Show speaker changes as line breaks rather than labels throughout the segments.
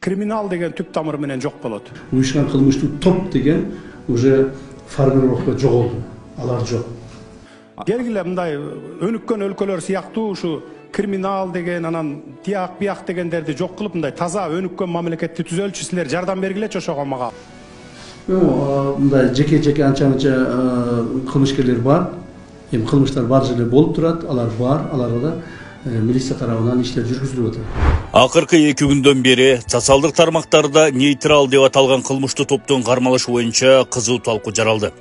Криминал деген түп тамыры менен жок болот.
Уюшкан кылмыштуу топ деген уже формировка жоголду. Алар жок.
Белгиле мындай өнүккөн өлкөлөр сыяктуу ушу криминал деген анан тияк бияк дегендерди жок кылып мындай таза өнүккөн мамлекетти түзөлчү силер жардам бергилечи ошого мага.
Мындай жеке анча-мынча кылмышкерлер бар. Эми кылмыштар бар жерде болуп турат, алар бар, аларга да милиция тарабынан иштер жүргүзүлүп атат.
Акыркы 2 күндөн бери социалдык тармактарда нейтрал деп аталган кылмыштуу топтун кармалышы боюнча кызуу талкуу жаралды.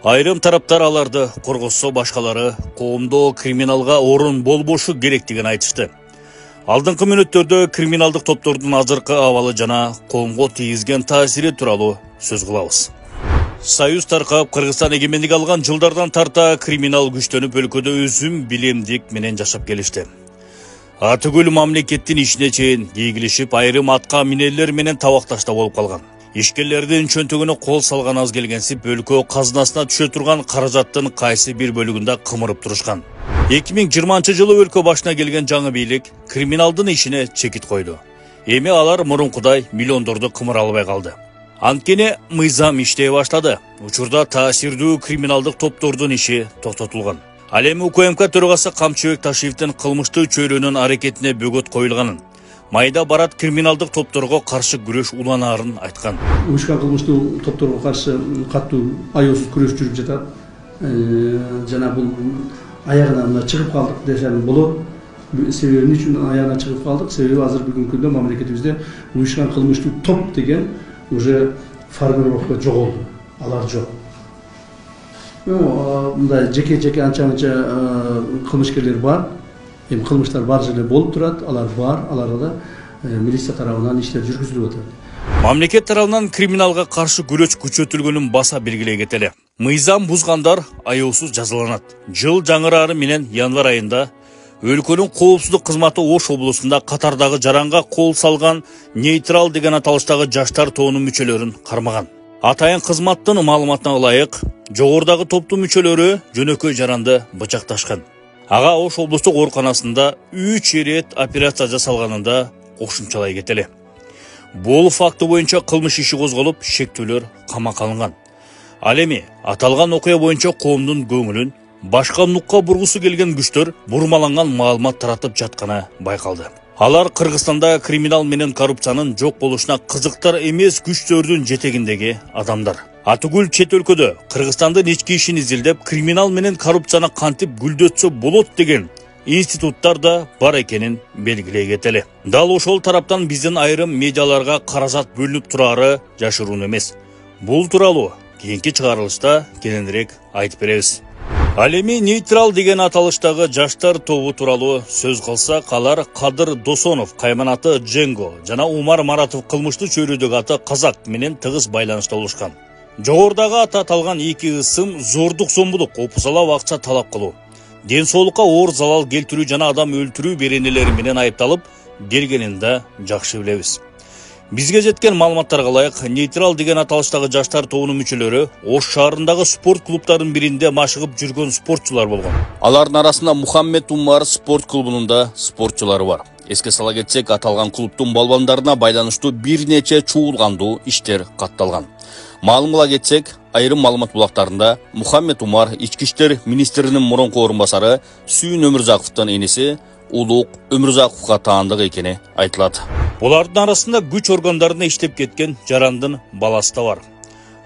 Айрым тараптар аларды коргосо башкалары коомдо криминалга орун болбошу керек деген айтышты. Алдыңкы мүнөттөрдө криминалдык топтордун азыркы абалы жана коомго тийгизген таасири тууралуу сөз кылабыз. Союз таркап Кыргызстан эгемендик алган жылдардан тарта криминал күчтөнүп өлкөдө өзүм билемдик менен жашап келишти. Атыгүл мамлекеттин ишине чейин ийгилишип, айрым атка минелер менен табакташта болуп калган. Ишкерлердин чөнтөгүнө кол салган аз келгенсип, өлкө казынасына түшө турган каражаттын кайсы бир бөлүгүндө кымырып турушкан. 2020 өлкө башына келген жаңы бийлик криминалдын ишине чекит койду. Эми алар мурункудай миллиондорду кымыра албай калды. Анткени мыйзам иштей баштады. Учурда таасирдүү криминалдык топтордун иши токтотулган. Ал эми УКМК төрагасы Камчыбек Ташиевдин кылмыштуу чөйрөнүн аракетине бөгөт коюлганын, майда барат криминалдык топторго каршы күрөш уланаарын айткан.
Уюшкан кылмыштуу топторго каршы катуу аяусуз күрөш жүрүп жатат. Жана бул аягынан чыгып калдык десем болот. Себеби эмне үчүн аягына чыгып калдык? Себеби азыр бүгүнкү күндө мамлекетибизде уюшкан кылмыштуу топ деген уже формировка жоголду. Алар жок. Мындай жеке анча-мынча кылмышкерлер бар. Эми кылмыштар бар жерде болуп турат, алар бар, аларга да милиция тарабынан иштер жүргүзүлүп атат.
Мамлекет тарабынан криминалга каршы күрөш күчөтүлгөнүн баса белгилей кетели. Мыйзам бузгандар аяусуз жазаланат. Жыл жаңырары менен январь айында өлкөнүн коопсуздук кызматы Ош облусунда катардагы жаранга кол салган нейтрал деген аталыштагы жаштар тобунун мүчөлөрүн кармаган. Атайын кызматтын маалыматына ылайык, жогордагы топтун мүчөлөрү жөнөкөй жаранды бычакташкан. Ага Ош облустук ооруканасында 3 рет операция жасалганында кошумчалай кетели. Бул факты боюнча кылмыш иши козголуп, шектүүлөр камакка алынган. Ал эми аталган окуя боюнча коомдун көңүлүн башка нукка бургусу келген күчтөр бурмаланган маалымат таратып жатканы байкалды. Алар Кыргызстанда криминал менен коррупциянын жок болушуна кызыктар эмес күчтөрдүн жетегиндеги адамдар. Атыгүл чет өлкөдө Кыргызстандын ички ишин изилдеп, криминал менен коррупцияны кантип гүлдөтсө болот деген институттар да бар экенин белгилей кетели. Дал ошол тараптан биздин айрым медиаларга каражат бөлүнүп турары жашыруун эмес. Бул тууралуу кийинки чыгарылышта кененирээк айтып беребиз. Ал эми нейтрал деген аталыштагы жаштар тобу тууралуу сөз кылсак, алар Кадыр Досонов, кайманаты Дженго жана Умар Маратов кылмыштуу чөйрөдөгү аты Казак менен тыгыз байланышта болушкан. Жогордагы аты аталган 2 ысым зордук-зомбулук, опусалап акча талап кылуу, ден соолукка оор залал келтирүү жана адам өлтүрүү беренелери менен айыпталып келгенин да жакшы билебиз. Бизге жеткен маалыматтарга ылайык, нейтрал деген аталыштагы жаштар тобунун мүчөлөрү Ош шаарындагы спорт клубтарынын биринде машыгып жүргөн спортчулар болгон. Алардын арасында Мухаммед Умар спорт клубунун да спортчулары бар. Эске сала кетсек, аталган клубтун балбандарына байланыштуу бир нече чуулгандуу иштер катталган. Маалым кыла кетсек, айрым маалымат булактарында Мухаммед Умар ички иштер министринин мурунку орун басары Сүйүн Өмүрзаковдун эниси Улук Өмүрзаковго таандык экени айтылат. Булардын арасында күч органдарында иштеп кеткен жарандын баласы да бар.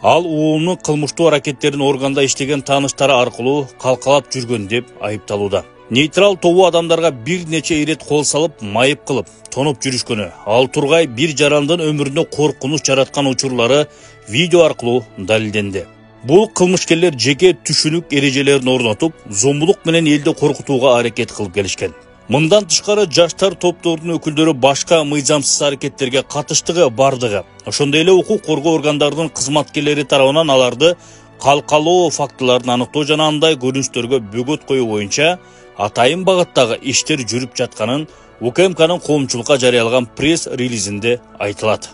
Ал уунун кылмыштуу аракеттерин органда иштеген тааныштары аркылуу калкалап жүргөн деп айыпталууда. Нейтрал тобу адамдарга бир нече ирет кол салып, майып кылып, тонуп жүрүшкөнү, ал тургай бир жарандын өмүрүнө коркунуч жараткан учурлары видео аркылуу далилденди. Бул кылмышкерлер жеке түшүнүк эрежелерин орнотуп, зомбулук менен элди коркутууга аракет кылып келишкен. Мындан тышкары жаштар топторунун өкүлдөрү башка мыйзамсыз аракеттерге катыштыгы бардыгы, ошондой эле укук коргоо органдарынын кызматкерлери тарабынан аларды калкалоо фактыларын аныктоо жана андай көрүнүштөргө бөгөт коюу боюнча атайын багыттагы иштер жүрүп жатканын УКМКнын коомчулукка жарыялаган пресс-релизинде айтылат.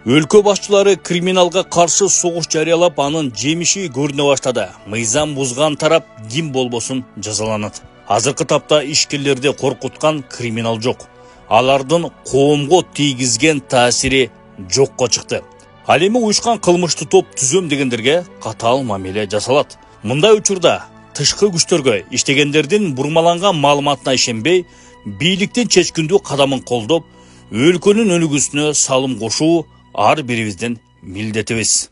Өлкө башчылары криминалга каршы согуш жарыялап, анын жемиши көрүнө баштады. Мыйзам бузган тарап ким болбосун жазаланат. Азыркы тапта ишкерлерди коркуткан криминал жок. алардын коомго тийгизген таасири жокко чыкты. Ал эми уюшкан кылмышты топ түзөм дегендерге катаал мамиле жасалат. Мындай учурда тышкы күчтөргө иштегендердин бурмаланган маалыматына ишенбей, бийликтин чечкиндүү кадамын колдоп, өлкөнүн өнүгүүсүнө салым кошуу ар бирибиздин милдетибиз.